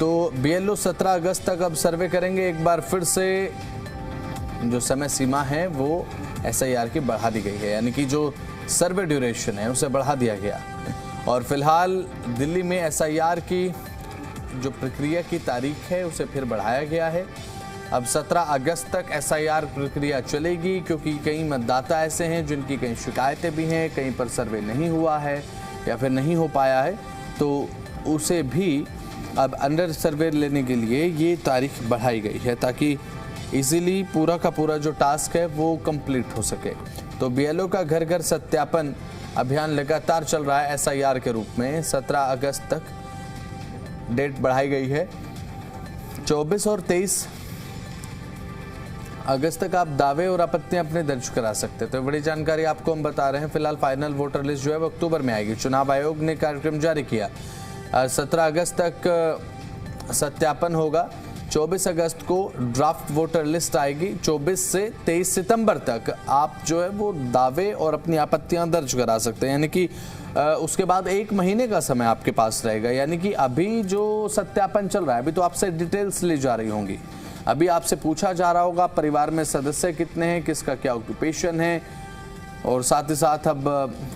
तो बीएलओ 17 अगस्त तक अब सर्वे करेंगे। एक बार फिर से जो समय सीमा है वो एसआईआर की बढ़ा दी गई है, यानी कि जो सर्वे ड्यूरेशन है उसे बढ़ा दिया गया। और फिलहाल दिल्ली में एसआईआर की जो प्रक्रिया की तारीख है उसे फिर बढ़ाया गया है। अब 17 अगस्त तक एसआईआर प्रक्रिया चलेगी, क्योंकि कई मतदाता ऐसे हैं जिनकी कई शिकायतें भी हैं, कहीं पर सर्वे नहीं हुआ है या फिर नहीं हो पाया है, तो उसे भी अब अंडर सर्वे लेने के लिए ये तारीख बढ़ाई गई है ताकि इजीली पूरा का पूरा जो टास्क है वो कंप्लीट हो सके। तो बीएलओ का घर घर सत्यापन अभियान लगातार चल रहा है एसआईआर के रूप में। 17 अगस्त तक डेट बढ़ाई गई है। 24 और 23 अगस्त तक आप दावे और आपत्तियां अपने दर्ज करा सकते हैं। तो बड़ी जानकारी आपको हम बता रहे हैं। फिलहाल फाइनल वोटर लिस्ट जो है वो अक्टूबर में आएगी। चुनाव आयोग ने कार्यक्रम जारी किया। 17 अगस्त तक सत्यापन होगा। 24 अगस्त को ड्राफ्ट वोटर लिस्ट आएगी। 24 से 23 सितंबर तक आप जो है वो दावे और अपनी आपत्तियां दर्ज करा सकते हैं, यानी कि उसके बाद 1 महीने का समय आपके पास रहेगा। यानी कि अभी जो सत्यापन चल रहा है, अभी तो आपसे डिटेल्स ली जा रही होंगी, अभी आपसे पूछा जा रहा होगा परिवार में सदस्य कितने हैं, किसका क्या ऑक्यूपेशन है, और साथ ही साथ अब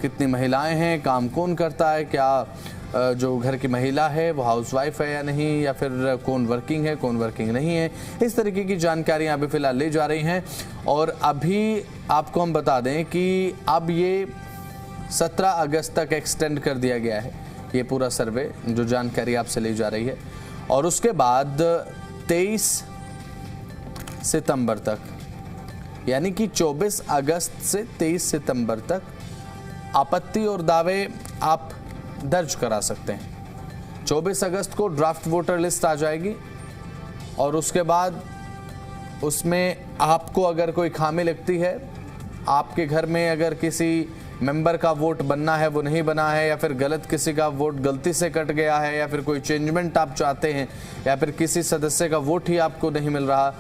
कितनी महिलाएं हैं, काम कौन करता है, क्या जो घर की महिला है वो हाउसवाइफ है या नहीं, या फिर कौन वर्किंग है कौन वर्किंग नहीं है। इस तरीके की जानकारियां अभी फिलहाल ली जा रही हैं। और अभी आपको हम बता दें कि अब ये 17 अगस्त तक एक्सटेंड कर दिया गया है ये पूरा सर्वे, जो जानकारी आपसे ली जा रही है। और उसके बाद 23 सितंबर तक, यानी कि 24 अगस्त से 23 सितंबर तक आपत्ति और दावे आप दर्ज करा सकते हैं। 24 अगस्त को ड्राफ्ट वोटर लिस्ट आ जाएगी और उसके बाद उसमें आपको अगर कोई खामी लगती है, आपके घर में अगर किसी मेंबर का वोट बनना है वो नहीं बना है, या फिर गलत किसी का वोट गलती से कट गया है, या फिर कोई चेंजमेंट आप चाहते हैं, या फिर किसी सदस्य का वोट ही आपको नहीं मिल रहा,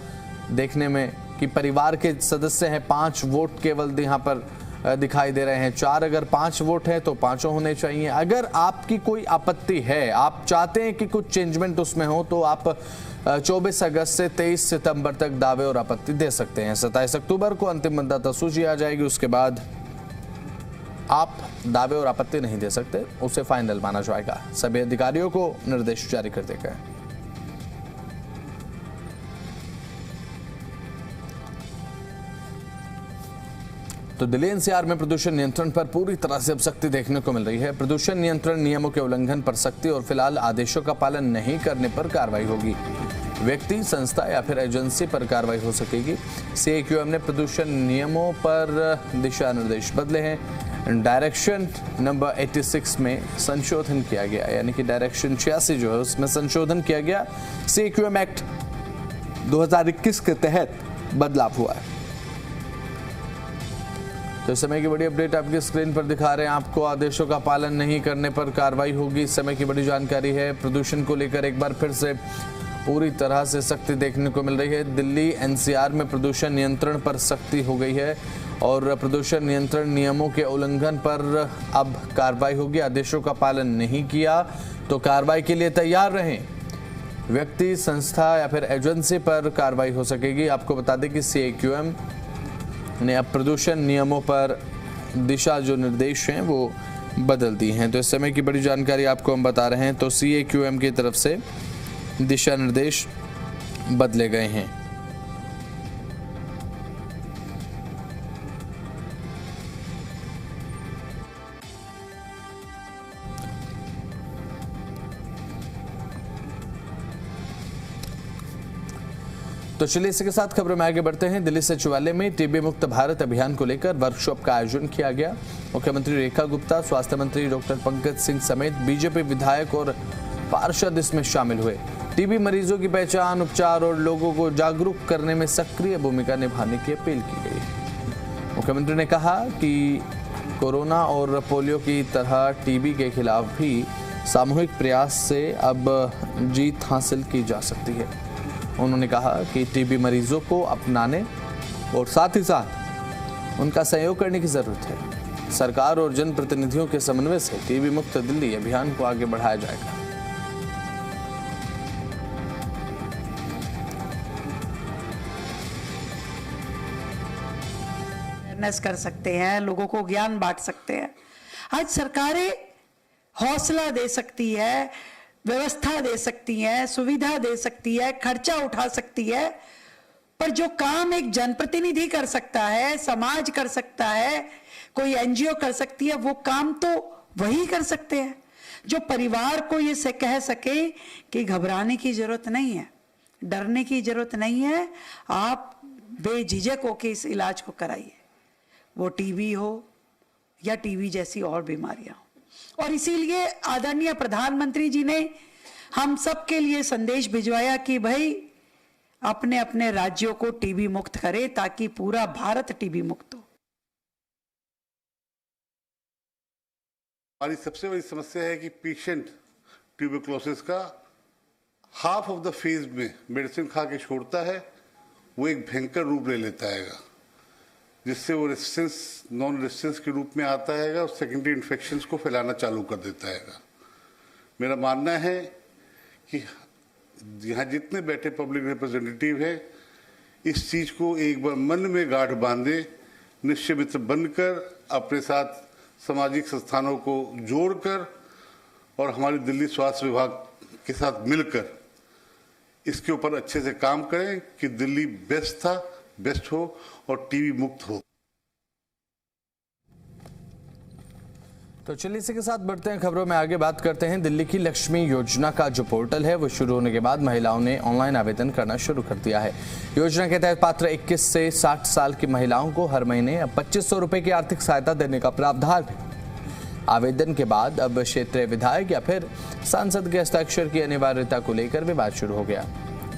देखने में कि परिवार के सदस्य हैं 5 वोट केवल यहाँ पर दिखाई दे रहे हैं, 4 अगर 5 वोट हैं तो 5 होने चाहिए। अगर आपकी कोई आपत्ति है, आप चाहते हैं कि कुछ चेंजमेंट उसमें हो, तो आप 24 अगस्त से 23 सितंबर तक दावे और आपत्ति दे सकते हैं। 27 अक्टूबर को अंतिम मतदाता सूची आ जाएगी, उसके बाद आप दावे और आपत्ति नहीं दे सकते, उसे फाइनल माना जाएगा। सभी अधिकारियों को निर्देश जारी कर दिए गए। तो दिल्ली एनसीआर में प्रदूषण नियंत्रण पर पूरी तरह से अब सख्ती देखने को मिल रही है। प्रदूषण नियंत्रण नियमों के उल्लंघन पर सख्ती और फिलहाल आदेशों का पालन नहीं करने पर कार्रवाई होगी। व्यक्ति, संस्था या फिर एजेंसी पर कार्रवाई हो सकेगी। सीएक्यूएम ने प्रदूषण नियमों पर दिशा निर्देश बदले हैं। डायरेक्शन नंबर 86 में संशोधन किया गया, यानी कि डायरेक्शन 86 जो है उसमें संशोधन किया गया। सीएक्यूएम एक्ट 2021 के तहत बदलाव हुआ है। तो इस समय की बड़ी अपडेट आपकी स्क्रीन पर दिखा रहे हैं। आपको आदेशों का पालन नहीं करने पर कार्रवाई होगी। इस समय की बड़ी जानकारी है। प्रदूषण को लेकर एक बार फिर से पूरी तरह से सख्ती देखने को मिल रही है। दिल्ली एनसीआर में प्रदूषण नियंत्रण पर सख्ती हो गई है और प्रदूषण नियंत्रण नियमों के उल्लंघन पर अब कार्रवाई होगी। आदेशों का पालन नहीं किया तो कार्रवाई के लिए तैयार रहें। व्यक्ति, संस्था या फिर एजेंसी पर कार्रवाई हो सकेगी। आपको बता दें कि सीएक्यूएम ने अब प्रदूषण नियमों पर दिशा जो निर्देश हैं वो बदल दी हैं। तो इस समय की बड़ी जानकारी आपको हम बता रहे हैं। तो सीएक्यूएम की तरफ से दिशा निर्देश बदले गए हैं। तो चलिए इसी के साथ खबरों में आगे बढ़ते हैं। दिल्ली सचिवालय में टीबी मुक्त भारत अभियान को लेकर वर्कशॉप का आयोजन किया गया। मुख्यमंत्री रेखा गुप्ता, स्वास्थ्य मंत्री डॉक्टर पंकज सिंह समेत बीजेपी विधायक और पार्षद इसमें शामिल हुए। टीबी मरीजों की पहचान, उपचार और लोगों को जागरूक करने में सक्रिय भूमिका निभाने की अपील की गई। मुख्यमंत्री ने कहा कि कोरोना और पोलियो की तरह टीबी के खिलाफ भी सामूहिक प्रयास से अब जीत हासिल की जा सकती है। उन्होंने कहा कि टीबी मरीजों को अपनाने और साथ ही साथ उनका सहयोग करने की जरूरत है। सरकार और जनप्रतिनिधियों के समन्वय से टीबी मुक्त दिल्ली अभियान को आगे बढ़ाया जाएगा। अवेयरनेस कर सकते हैं, लोगों को ज्ञान बांट सकते हैं। आज सरकारें हौसला दे सकती है, व्यवस्था दे सकती है, सुविधा दे सकती है, खर्चा उठा सकती है, पर जो काम एक जनप्रतिनिधि कर सकता है, समाज कर सकता है, कोई एनजीओ कर सकती है, वो काम तो वही कर सकते हैं जो परिवार को ये से कह सके कि घबराने की जरूरत नहीं है, डरने की जरूरत नहीं है, आप बेझिझक होकर इस इलाज को कराइए, वो टीबी हो या टीबी जैसी और बीमारियां हो। और इसीलिए आदरणीय प्रधानमंत्री जी ने हम सब के लिए संदेश भिजवाया कि भाई अपने अपने राज्यों को टीबी मुक्त करें ताकि पूरा भारत टीबी मुक्त हो। हमारी सबसे बड़ी समस्या है कि पेशेंट ट्यूबरक्लोसिस का हाफ ऑफ द फेज में मेडिसिन खा के छोड़ता है, वो एक भयंकर रूप ले लेता है, जिससे वो रेजिस्टेंस नॉन रेजिस्टेंस के रूप में आता है और सेकेंडरी इन्फेक्शंस को फैलाना चालू कर देता है। मेरा मानना है कि यहाँ जितने बैठे पब्लिक रिप्रेजेंटेटिव हैं, इस चीज़ को एक बार मन में गांठ बांधे, निश्चय मित्र बनकर अपने साथ सामाजिक संस्थानों को जोड़कर और हमारे दिल्ली स्वास्थ्य विभाग के साथ मिलकर इसके ऊपर अच्छे से काम करें कि दिल्ली बेस्ट हो और टीबी मुक्त हो। तो चलिए इसी के साथ बढ़ते हैं खबरों में आगे। बात करते हैं दिल्ली की लक्ष्मी योजना का जो पोर्टल है वो शुरू होने के बाद महिलाओं ने ऑनलाइन आवेदन करना शुरू कर दिया है। योजना के तहत पात्र 21 से 60 साल की महिलाओं को हर महीने अब 2500 रुपए की आर्थिक सहायता देने का प्रावधान है। आवेदन के बाद अब क्षेत्रीय विधायक या फिर सांसद के हस्ताक्षर की अनिवार्यता को लेकर विवाद शुरू हो गया।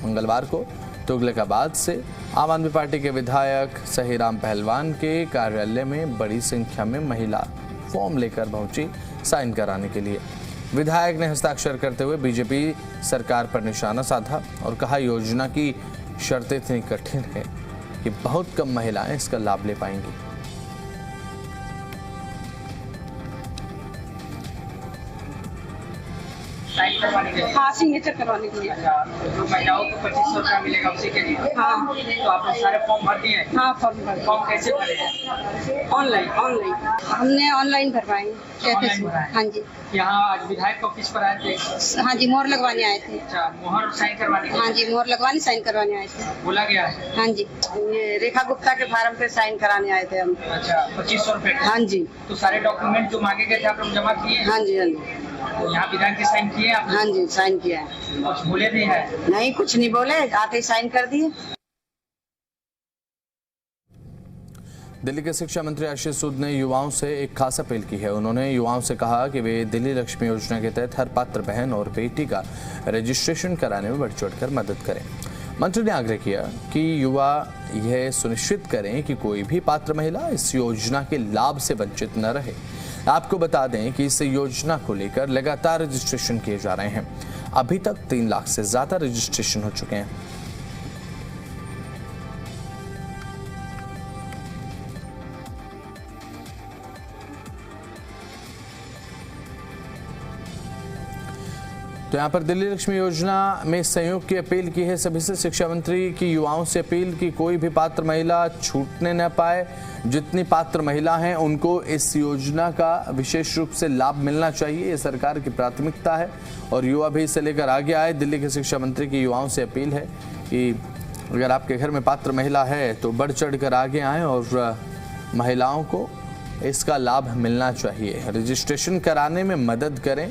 मंगलवार को तुगलकाबाद से आम आदमी पार्टी के विधायक सहीराम पहलवान के कार्यालय में बड़ी संख्या में महिला फॉर्म लेकर पहुंची साइन कराने के लिए। विधायक ने हस्ताक्षर करते हुए बीजेपी सरकार पर निशाना साधा और कहा योजना की शर्तें इतनी कठिन है कि बहुत कम महिलाएं इसका लाभ ले पाएंगी। हाँ, सिग्नेचर करवाने के लिए। जो महिलाओं को 2500 रुपया मिलेगा उसी के लिए। हाँ, तो आपने सारे फॉर्म भर दिए? हाँ, फॉर्म कैसे भरे? ऑनलाइन हमने ऑनलाइन भरवाए कैफे से। हाँ जी। यहाँ आज विधायक ऑफिस पर आए थे? हाँ जी, मोहर लगवाने आए थे। अच्छा, मोहर साइन करवाने? हाँ जी, मोहर लगवाने साइन करवाने आए थे। बोला गया है? हाँ जी, ये रेखा गुप्ता के फार्म पे साइन कराने आए थे हम। अच्छा, 2500 रुपए? हाँ जी। तो सारे डॉक्यूमेंट जो मांगे गए थे आप लोग जमा किए? हाँ जी, हाँ जी। तो यहाँ विधायक के साइन किए आप? हाँ जी, साइन किया है। कुछ बोले भी है? नहीं, कुछ नहीं बोले, आते ही साइन कर दिए। दिल्ली के शिक्षा मंत्री आशीष सूद ने युवाओं से एक खास अपील की है। उन्होंने युवाओं से कहा कि वे दिल्ली लक्ष्मी योजना के तहत हर पात्र बहन और बेटी का रजिस्ट्रेशन कराने में बढ़ चढ़कर मदद करें। मंत्री ने आग्रह किया कि युवा यह सुनिश्चित करें कि कोई भी पात्र महिला इस योजना के लाभ से वंचित न रहे। आपको बता दें कि इस योजना को लेकर लगातार रजिस्ट्रेशन किए जा रहे हैं। अभी तक 3 लाख से ज्यादा रजिस्ट्रेशन हो चुके हैं। तो यहाँ पर दिल्ली लक्ष्मी योजना में सहयोग की अपील की है सभी से। शिक्षा मंत्री की युवाओं से अपील कि कोई भी पात्र महिला छूटने न पाए। जितनी पात्र महिला हैं उनको इस योजना का विशेष रूप से लाभ मिलना चाहिए, ये सरकार की प्राथमिकता है और युवा भी इसे लेकर आगे आए। दिल्ली के शिक्षा मंत्री की युवाओं से अपील है कि अगर आपके घर में पात्र महिला है तो बढ़ चढ़ कर आगे आएँ और महिलाओं को इसका लाभ मिलना चाहिए। रजिस्ट्रेशन कराने में मदद करें।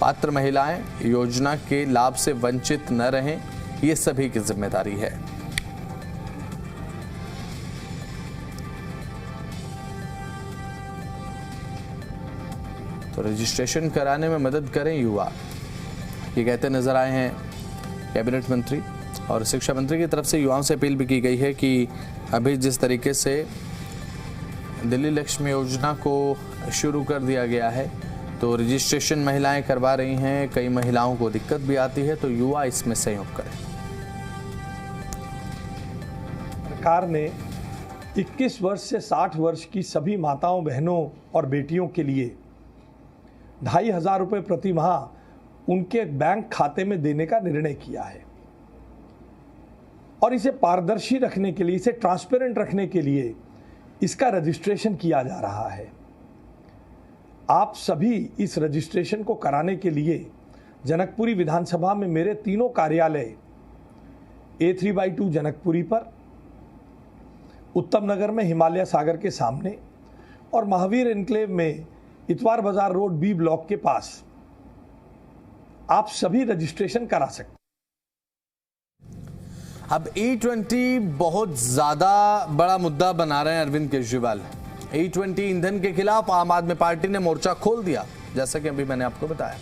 पात्र महिलाएं योजना के लाभ से वंचित न रहें, ये सभी की जिम्मेदारी है। तो रजिस्ट्रेशन कराने में मदद करें युवा, ये कहते नजर आए हैं कैबिनेट मंत्री। और शिक्षा मंत्री की तरफ से युवाओं से अपील भी की गई है कि अभी जिस तरीके से दिल्ली लक्ष्मी योजना को शुरू कर दिया गया है तो रजिस्ट्रेशन महिलाएं करवा रही हैं, कई महिलाओं को दिक्कत भी आती है, तो युवा इसमें सहयोग करें। सरकार ने 21 वर्ष से 60 वर्ष की सभी माताओं, बहनों और बेटियों के लिए 2500 रुपये प्रति माह उनके बैंक खाते में देने का निर्णय किया है। और इसे पारदर्शी रखने के लिए, इसे ट्रांसपेरेंट रखने के लिए इसका रजिस्ट्रेशन किया जा रहा है। आप सभी इस रजिस्ट्रेशन को कराने के लिए जनकपुरी विधानसभा में मेरे तीनों कार्यालय A3/2 जनकपुरी पर, उत्तम नगर में हिमालय सागर के सामने और महावीर एनक्लेव में इतवार बाजार रोड B ब्लॉक के पास आप सभी रजिस्ट्रेशन करा सकते। अब E20 बहुत ज्यादा बड़ा मुद्दा बना रहे हैं अरविंद केजरीवाल। E20 ईंधन के खिलाफ आम आदमी पार्टी ने मोर्चा खोल दिया, जैसा कि अभी मैंने आपको बताया।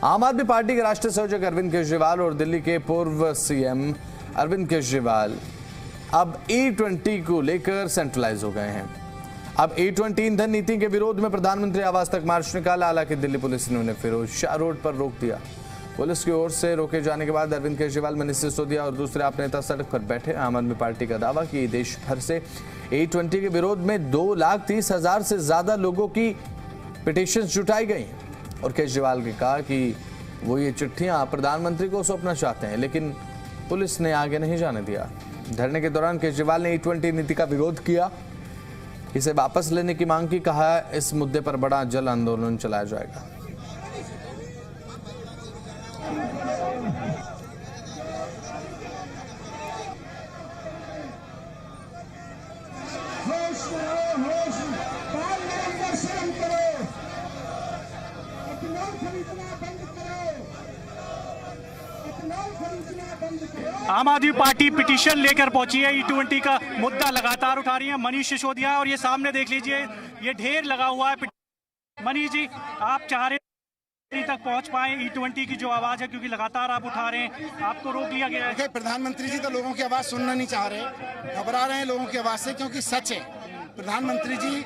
आम आदमी पार्टी के राष्ट्रीय संयोजक अरविंद केजरीवाल और दिल्ली के पूर्व सीएम अरविंद केजरीवाल अब E20 को लेकर सेंट्रलाइज हो गए हैं। अब E20 ईंधन नीति के विरोध में प्रधानमंत्री आवास तक मार्च निकाला, हालांकि दिल्ली पुलिस ने उन्हें फिरोज शाह रोड पर रोक दिया। पुलिस की ओर से रोके जाने के बाद अरविंद केजरीवाल, मनीष सिसोदिया और दूसरे आप नेता सड़क पर बैठे। आम आदमी पार्टी का दावा कि देश भर से E20 के विरोध में 2,30,000 से ज्यादा लोगों की पिटीशन जुटाई गई और केजरीवाल ने कहा कि वो ये चिट्ठियां प्रधानमंत्री को सौंपना चाहते हैं, लेकिन पुलिस ने आगे नहीं जाने दिया। धरने के दौरान केजरीवाल ने E20 नीति का विरोध किया, इसे वापस लेने की मांग की। कहा इस मुद्दे पर बड़ा जन आंदोलन चलाया जाएगा। आम आदमी पार्टी पिटीशन लेकर पहुंची है। E20 का मुद्दा लगातार उठा रही है मनीष सिसोदिया, और ये सामने देख लीजिए, ये ढेर लगा हुआ है। मनीष जी, आप चाह रहे तक पहुंच पाए E20 की जो आवाज है, क्योंकि लगातार आप उठा रहे हैं, आपको रोक लिया गया है। प्रधानमंत्री जी तो लोगों की आवाज सुनना नहीं चाह रहे, घबरा रहे हैं लोगों की आवाज से, क्योंकि सच है प्रधानमंत्री जी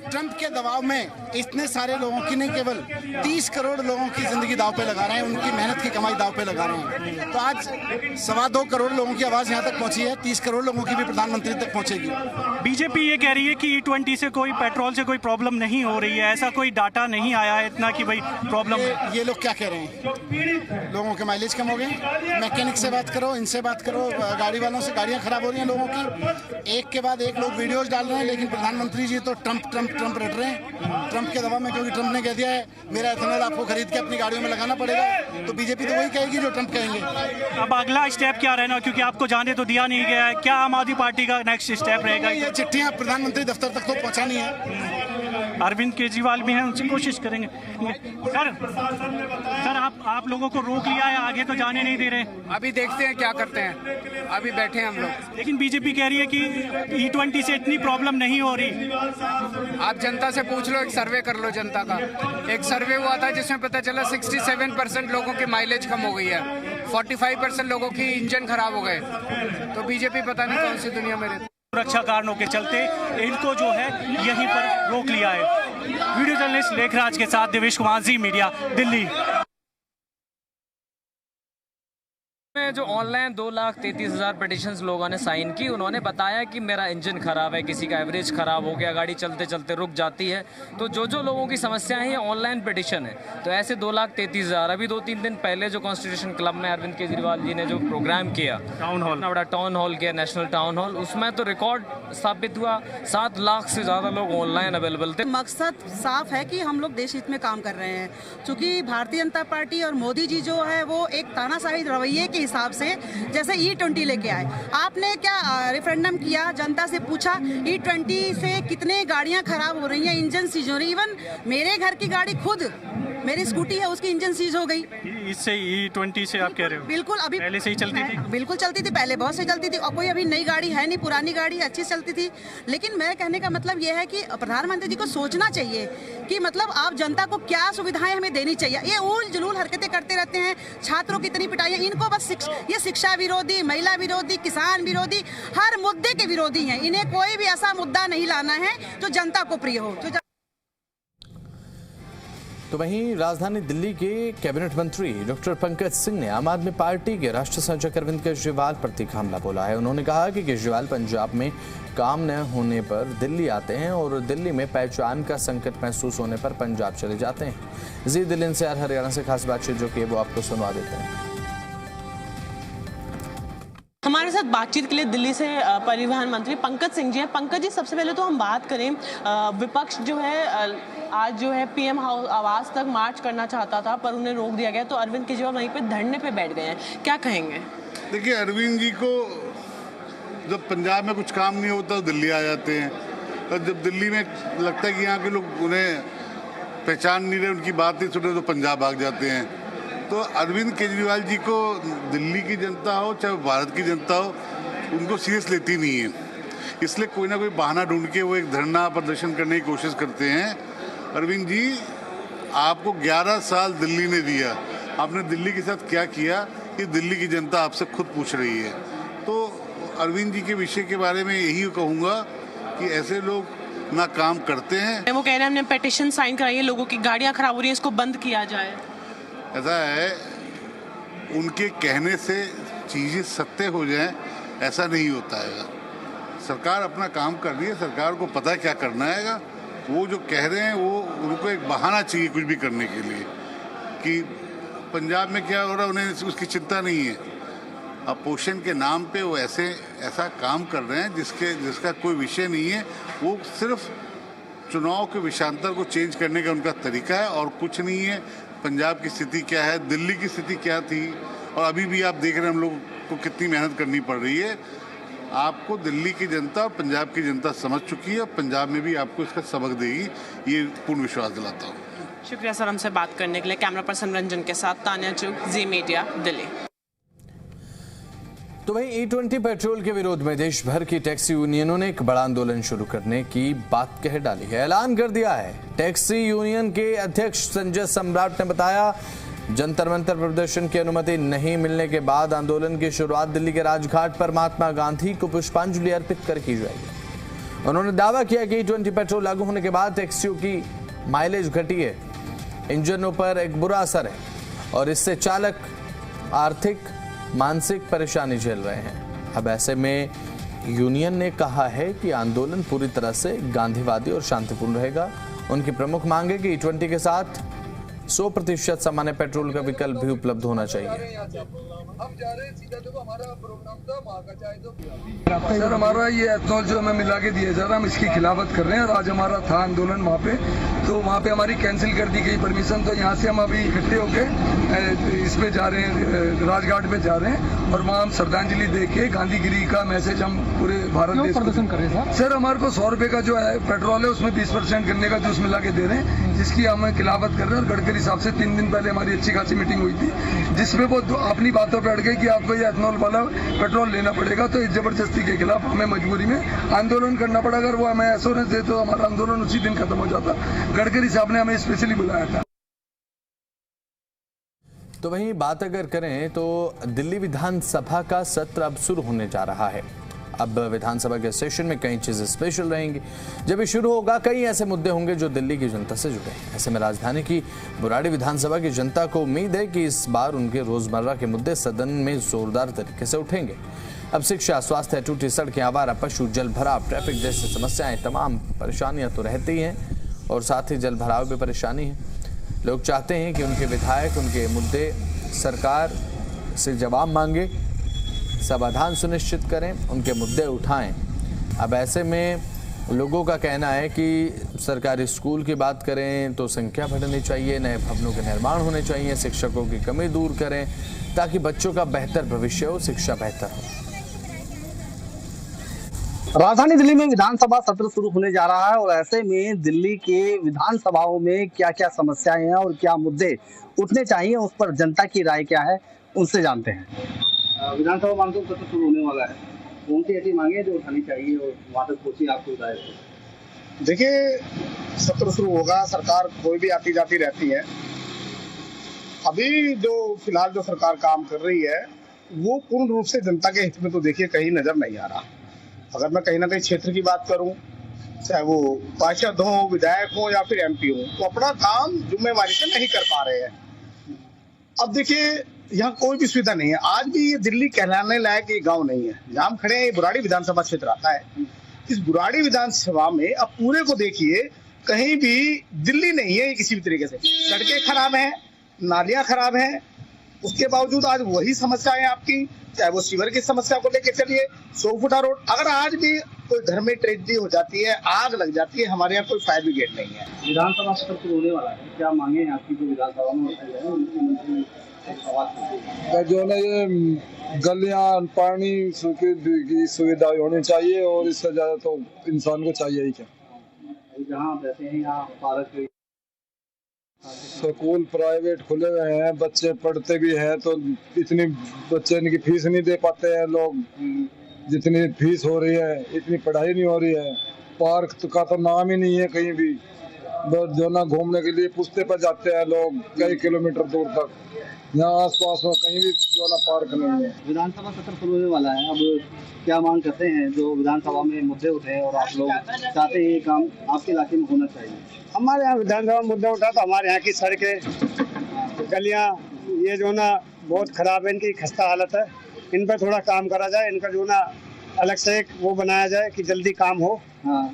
ट्रंप के दबाव में इतने सारे लोगों की नहीं, केवल 30 करोड़ लोगों की जिंदगी दाव पे लगा रहे हैं, उनकी मेहनत की कमाई दाव पे लगा रहे हैं। तो आज 2.25 करोड़ लोगों की आवाज यहाँ तक पहुंची है, 30 करोड़ लोगों की भी प्रधानमंत्री तक पहुंचेगी। बीजेपी ये कह रही है कि E20 से कोई पेट्रोल से कोई प्रॉब्लम नहीं हो रही है, ऐसा कोई डाटा नहीं आया है इतना कि भाई प्रॉब्लम है। ये लोग क्या कह रहे हैं? लोगों के माइलेज कम हो गए, मैकेनिक से बात करो, इनसे बात करो, गाड़ी वालों से गाड़ियां खराब हो रही हैं लोगों की। एक के बाद एक लोग वीडियोज डाल रहे हैं, लेकिन प्रधानमंत्री जी तो ट्रंप ट्रंप ट्रंप रट रहे हैं, ट्रंप के दबाव में, क्योंकि ट्रंप ने कह दिया है मेरा इथेनॉल आपको खरीद के अपनी गाड़ियों में लगाना पड़ेगा। तो बीजेपी तो वही कहेगी जो ट्रंप कहेंगे। अब अगला स्टेप क्या रहना, क्योंकि आपको जाने तो दिया नहीं गया है, क्या आम आदमी पार्टी का नेक्स्ट स्टेप रहेगा? ये चिट्ठियां प्रधानमंत्री दफ्तर तक तो पहुंचानी है। अरविंद केजरीवाल भी हैं, उनसे कोशिश करेंगे। सर आप लोगों को रोक लिया है, आगे तो जाने नहीं दे रहे। अभी देखते हैं क्या करते हैं, अभी बैठे हैं हम लोग। लेकिन बीजेपी कह रही है कि E20 से इतनी प्रॉब्लम नहीं हो रही। आप जनता से पूछ लो, एक सर्वे कर लो जनता का। एक सर्वे हुआ था जिसमें पता चला 67% लोगों की माइलेज कम हो गई है, 45% लोगों की इंजन खराब हो गए। तो बीजेपी पता नहीं कौन सी दुनिया में रहती। सुरक्षा कारणों के चलते इनको जो है यहीं पर रोक लिया है। वीडियो जर्नलिस्ट लेखराज के साथ देवेश कुमार, जी मीडिया, दिल्ली। में जो ऑनलाइन 2,33,000 पिटिशंस लोगों ने साइन की, उन्होंने बताया कि मेरा इंजन खराब है, किसी का एवरेज खराब हो गया, गाड़ी चलते चलते रुक जाती है। तो जो लोगों की समस्याएं हैं ऑनलाइन पिटिशन है। तो ऐसे 2,33,000 अभी 2-3 दिन पहले जो कॉन्स्टिट्यूशन क्लब में अरविंद केजरीवाल जी ने जो प्रोग्राम किया, टाउन हॉल, बड़ा टाउन हॉल किया, नेशनल टाउन हॉल, उसमें तो रिकॉर्ड स्थापित हुआ, 7 लाख से ज़्यादा लोग ऑनलाइन अवेलेबल थे। मकसद साफ है कि हम लोग देश हित में काम कर रहे हैं, क्योंकि भारतीय जनता पार्टी और मोदी जी जो है वो एक तानाशाही रवैये के हिसाब से जैसे E20 लेके आए। आपने क्या रेफरेंडम किया, जनता से पूछा E20 से कितने गाड़ियां खराब हो रही हैं, इंजन सीज हो रही। इवन मेरे घर की गाड़ी, खुद मेरी स्कूटी है, उसकी इंजन सीज हो गई। इससे E20 से आप कह रहे हो? बिल्कुल, अभी पहले से ही चलती थी? बिल्कुल चलती थी, पहले बहुत से चलती थी, और कोई अभी नई गाड़ी है नहीं, पुरानी गाड़ी अच्छी चलती थी। लेकिन मेरे कहने का मतलब यह है कि प्रधानमंत्री जी को सोचना चाहिए कि मतलब आप जनता को क्या सुविधाएं हमें देनी चाहिए। ये उल जुलूल हरकतें करते रहते हैं, छात्रों की इतनी पिटाई है, इनको बस ये शिक्षा विरोधी, महिला विरोधी, किसान विरोधी, हर मुद्दे के विरोधी हैं। इन्हें कोई भी ऐसा मुद्दा नहीं लाना है जो जनता को प्रिय हो। तो वहीं राजधानी दिल्ली के कैबिनेट मंत्री डॉक्टर पंकज सिंह ने आम आदमी पार्टी के राष्ट्रीय संयोजक अरविंद केजरीवाल पर तीखा हमला बोला है। उन्होंने कहा कि केजरीवाल पंजाब में काम न होने पर दिल्ली आते हैं और दिल्ली में पहचान का संकट महसूस होने पर पंजाब चले जाते हैं। जी दिल्ली NCR हरियाणा से खास बातचीत जो कि वो आपको सुनवा देते हैं। हमारे साथ बातचीत के लिए दिल्ली से परिवहन मंत्री पंकज सिंह जी हैं। पंकज जी, सबसे पहले तो हम बात करें, विपक्ष जो है आज जो है पीएम आवास तक मार्च करना चाहता था पर उन्हें रोक दिया गया, तो अरविंद केजरीवाल वहीं पे धरने पे बैठ गए हैं, क्या कहेंगे? देखिए, अरविंद जी को जब पंजाब में कुछ काम नहीं होता तो दिल्ली आ जाते हैं, और जब दिल्ली में लगता है कि यहाँ के लोग उन्हें पहचान नहीं रहे, उनकी बात नहीं सुन रहे, तो पंजाब भाग जाते हैं। तो अरविंद केजरीवाल जी को दिल्ली की जनता हो चाहे भारत की जनता हो, उनको सीरियस लेती नहीं है, इसलिए कोई ना कोई बहाना ढूंढ के वो एक धरना प्रदर्शन करने की कोशिश करते हैं। अरविंद जी, आपको 11 साल दिल्ली ने दिया, आपने दिल्ली के साथ क्या किया, ये दिल्ली की जनता आपसे खुद पूछ रही है। तो अरविंद जी के विषय के बारे में यही कहूँगा कि ऐसे लोग ना काम करते हैं। वो कह रहे हैं हमने पिटीशन साइन कराई है, लोगों की गाड़ियाँ खराब हो रही है, इसको बंद किया जाए। ऐसा है, उनके कहने से चीज़ें सत्य हो जाएं ऐसा नहीं होता है। सरकार अपना काम कर रही है, सरकार को पता है क्या करना है। वो जो कह रहे हैं वो उनको एक बहाना चाहिए कुछ भी करने के लिए, कि पंजाब में क्या हो रहा है उन्हें उसकी चिंता नहीं है। अपोजिशन के नाम पे वो ऐसा काम कर रहे हैं जिसका कोई विषय नहीं है। वो सिर्फ चुनाव के विषयांतर को चेंज करने का उनका तरीका है और कुछ नहीं है। पंजाब की स्थिति क्या है, दिल्ली की स्थिति क्या थी, और अभी भी आप देख रहे हैं हम लोग को कितनी मेहनत करनी पड़ रही है। आपको दिल्ली की जनता और पंजाब की जनता समझ चुकी है, पंजाब में भी आपको इसका सबक देगी, ये पूर्ण विश्वास दिलाता हूँ। शुक्रिया सर हमसे बात करने के लिए। कैमरा पर्सन रंजन के साथ तान्या चुग, जी मीडिया, दिल्ली। तो वहीं E20 पेट्रोल के विरोध में देश भर की टैक्सी यूनियनों ने एक बड़ा आंदोलन शुरू करने की बात कह डाली है, ऐलान कर दिया है। टैक्सी यूनियन के अध्यक्ष संजय सम्राट ने बताया, जंतर मंतर प्रदर्शन की अनुमति नहीं मिलने के बाद आंदोलन की शुरुआत दिल्ली के राजघाट पर महात्मा गांधी को पुष्पांजलि अर्पित कर की जाएगी। उन्होंने दावा किया कि E20 पेट्रोल लागू होने के बाद टैक्सियों की माइलेज घटी है, इंजनों पर एक बुरा असर है और इससे चालक आर्थिक मानसिक परेशानी झेल रहे हैं। अब ऐसे में यूनियन ने कहा है कि आंदोलन पूरी तरह से गांधीवादी और शांतिपूर्ण रहेगा। उनकी प्रमुख मांग है कि E20 के साथ 100% सामान्य पेट्रोल का विकल्प भी उपलब्ध होना चाहिए। सर, हमारा ये एथनॉल जो हमें मिला के दिया जा रहा है, हम इसकी खिलाफत कर रहे हैं। और आज हमारा था आंदोलन वहाँ पे, तो वहाँ पे हमारी कैंसिल कर दी गई परमिशन। तो यहाँ से हम अभी इकट्ठे होके इस पे जा रहे हैं, राजघाट पे जा रहे हैं, और वहाँ हम श्रद्धांजलि दे के गांधीगिरी का मैसेज हम पूरे भारत देश प्रदर्शन कर रहे हैं। सर, हमारे को 100 रुपये का जो है पेट्रोल है उसमें 20% करने का जूस मिला के दे रहे हैं, जिसकी हम खिलाफत कर रहे हैं। और गडकरी साहब से 3 दिन पहले हमारी अच्छी खासी मीटिंग हुई थी, जिसमें वो अपनी बातों पर अड़ गए कि आपको ये एथनॉल वाला पेट्रोल लेना पड़ेगा। तो इस जबरदस्ती के खिलाफ हमें मजबूरी में आंदोलन करना पड़ा। अगर वो हमें एश्योरेंस दे तो हमारा आंदोलन उसी दिन खत्म हो जाता। गडकरी साहब ने हमें स्पेशली बुलाया था। तो वहीं बात अगर करें तो दिल्ली विधानसभा का सत्र अब शुरू होने जा रहा है। अब विधानसभा के सेशन में कई चीजें स्पेशल रहेंगी। जब ये शुरू होगा, कई ऐसे मुद्दे होंगे जो दिल्ली की जनता से जुड़े हैं। ऐसे में राजधानी की बुराड़ी विधानसभा की जनता को उम्मीद है कि इस बार उनके रोजमर्रा के मुद्दे सदन में जोरदार तरीके से उठेंगे। अब शिक्षा, स्वास्थ्य, टूटी सड़कें, आवारा पशु, जल भराव, ट्रैफिक जैसी समस्याएं, तमाम परेशानियां तो रहती हैं और साथ ही जल भराव भी परेशानी है। लोग चाहते हैं कि उनके विधायक उनके मुद्दे सरकार से जवाब मांगे, समाधान सुनिश्चित करें, उनके मुद्दे उठाएं। अब ऐसे में लोगों का कहना है कि सरकारी स्कूल की बात करें तो संख्या बढ़नी चाहिए, नए भवनों के निर्माण होने चाहिए, शिक्षकों की कमी दूर करें ताकि बच्चों का बेहतर भविष्य हो, शिक्षा बेहतर हो। राजधानी दिल्ली में विधानसभा सत्र शुरू होने जा रहा है और ऐसे में दिल्ली के विधानसभाओं में क्या क्या समस्याएं हैं और क्या मुद्दे उठने चाहिए, उस पर जनता की राय क्या है, उनसे जानते हैं। विधानसभा मानसून सत्र शुरू होने वाला है, कौन सी ऐसी मांगे जो उठानी चाहिए और वहाँ तक पहुंची आपको राय? देखिए, सत्र शुरू होगा, सरकार कोई भी आती जाती रहती है। अभी जो फिलहाल जो सरकार काम कर रही है वो पूर्ण रूप से जनता के हित में तो देखिए कहीं नजर नहीं आ रहा। अगर मैं कहीं ना कहीं क्षेत्र की बात करूं, चाहे वो पार्षद हो, विधायक हो या फिर MP हो, तो अपना काम जिम्मेवारी से नहीं कर पा रहे हैं। अब देखिए, यहाँ कोई भी सुविधा नहीं है। आज भी ये दिल्ली कहलाने लायक ये गांव नहीं है। जहाँ हम खड़े हैं, ये बुराड़ी विधानसभा क्षेत्र आता है। इस बुराड़ी विधानसभा में अब पूरे को देखिए, कहीं भी दिल्ली नहीं है किसी भी तरीके से। सड़कें खराब हैं, नालियां खराब हैं, उसके बावजूद आज वही समस्याएं आपकी, चाहे वो सीवर की समस्या को लेकर चलिए, 100 फुटा रोड, अगर आज भी कोई घर में ट्रेजेडी हो जाती है, आग लग जाती है, हमारे यहाँ कोई फायर ब्रिगेड नहीं है। विधानसभा सत्र शुरू होने वाला है, क्या मांगे हैं आपकी जो विधानसभा में मुख्यमंत्री जो है ये गलियां, पानी की सुविधा होनी चाहिए और इससे ज्यादा तो इंसान को चाहिए ही क्या। जहाँ आप रहते हैं यहाँ पार्क, स्कूल प्राइवेट खुले हुए हैं, बच्चे पढ़ते भी हैं तो इतनी बच्चे इनकी फीस नहीं दे पाते हैं लोग, जितनी फीस हो रही है इतनी पढ़ाई नहीं हो रही है। पार्क का तो नाम ही नहीं है कहीं भी, बस जो ना घूमने के लिए पुश्ते पर जाते हैं लोग कई किलोमीटर दूर तक, यहाँ आसपास में कहीं भी जो ना पार्क नहीं है। विधानसभा सत्र शुरू होने वाला है, अब क्या मांग करते हैं जो विधानसभा में मुद्दे उठे हैं और आप लोग चाहते हैं ये काम आपके इलाके में होना चाहिए? हमारे यहाँ विधानसभा मुद्दा उठा तो हमारे यहाँ की सड़कें, गलियाँ, ये जो ना बहुत खराब है, इनकी खस्ता हालत है, इन पर थोड़ा काम करा जाए, इनका जो ना अलग से एक वो बनाया जाए कि जल्दी काम हो।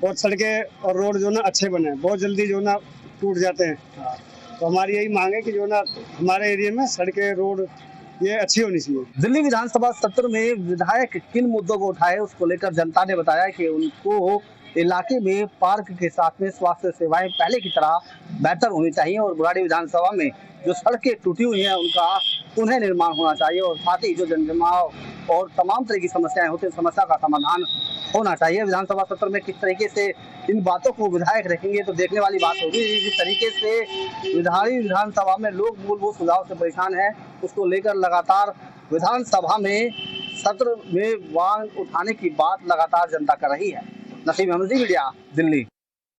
और सड़कें और रोड जो ना अच्छे बने, बहुत जल्दी जो ना टूट जाते हैं। तो हमारी यही मांग है कि जो ना हमारे एरिया में सड़कें, रोड ये अच्छी होनी चाहिए। दिल्ली विधानसभा सत्र में विधायक किन मुद्दों को उठाए उसको लेकर जनता ने बताया कि उनको इलाके में पार्क के साथ में स्वास्थ्य सेवाएं पहले की तरह बेहतर होनी चाहिए और बुराड़ी विधानसभा में जो सड़कें टूटी हुई हैं उनका पुनः निर्माण होना चाहिए और साथ ही जो जनजमाव और तमाम तरह की समस्याएं होती हैं समस्या का समाधान होना चाहिए। विधानसभा सत्र में किस तरीके से इन बातों को विधायक रखेंगे तो देखने वाली बात होगी। जिस तरीके से विधानसभा में लोग मूलभूत सुझाव से परेशान हैं उसको लेकर लगातार विधानसभा में सत्र में मांग उठाने की बात लगातार जनता कर रही है। नसीम अहमद, मीडिया, दिल्ली।